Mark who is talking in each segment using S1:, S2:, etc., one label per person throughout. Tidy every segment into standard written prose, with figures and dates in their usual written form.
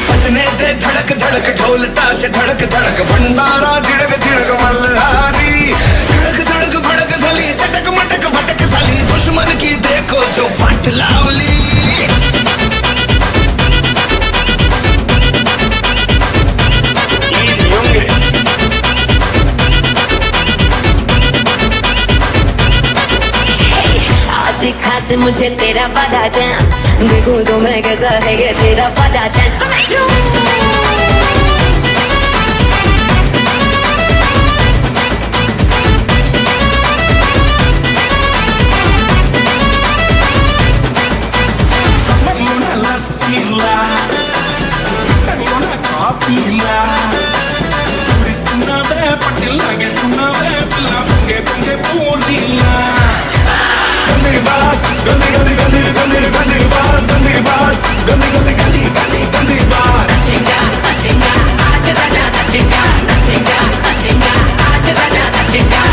S1: बजने दे धड़क धड़क ढोल ताश धड़क धड़क भंडारा झिड़क झिड़क मल्हारी धड़क धड़क भड़क सली चटक मटक फटक सली दुश्मन की देखो जो फट लावली
S2: दिखा दे मुझे तेरा बड़ा डांस, देखूं तो मैं कैसा है ये तेरा बड़ा डांस।
S1: गंदी गंदी गंदी गंदी गंदी बात गंदी बात गंदी गंदी गंदी गंदी गंदी बात
S3: नचेगा नचेगा आज राजा नचेगा नचेगा नचेगा आज राजा नचेगा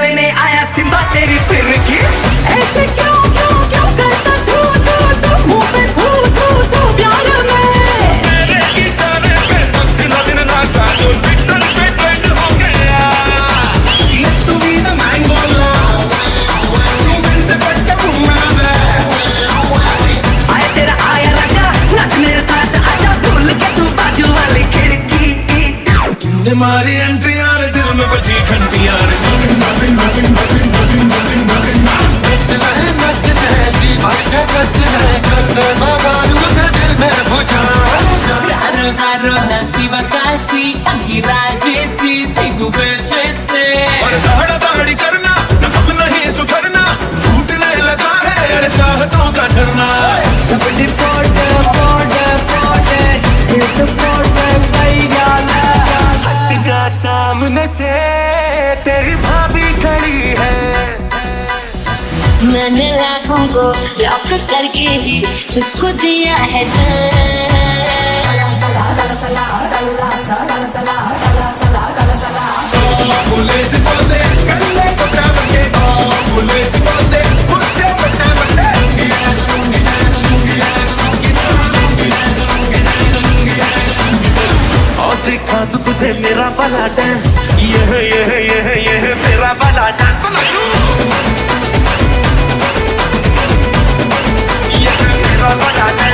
S3: लेने आया सिम्बा तेरी फिर की
S2: ऐसे क्यों क्यों क्यों करता तू तू तू मुंह पे थू थू थू प्यार में
S1: मेरे इशारे पे दिन दिन नाचा जो ट्विटर पे ट्रेंड हो गया ये तू भी ना मैं बोला तू बिंद पट्टा घुमा
S3: आया तेरा आया राजा नाच मेरे साथ आजा भूल के तू बाजू वाली खिड़की
S1: तूने मारी एंट्री यार दिल में बजी घंटी यार दाढ़ी करना न अब नहीं सुधरना टूटने लगा है यार चाहतों का झरना हट जा सामने से तेरी भाभी खड़ी है
S2: मैंने लाखों को लॉक करके ही उसको दिया है
S1: पुलिस बोलते कल्ले पटा बंदे पुलिस बोलते मुझे पटा बंदे और दिखा तू तुझे मेरा वाला डांस ये है मेरा वाला डांस तो नाचो ये है मेरा वाला डांस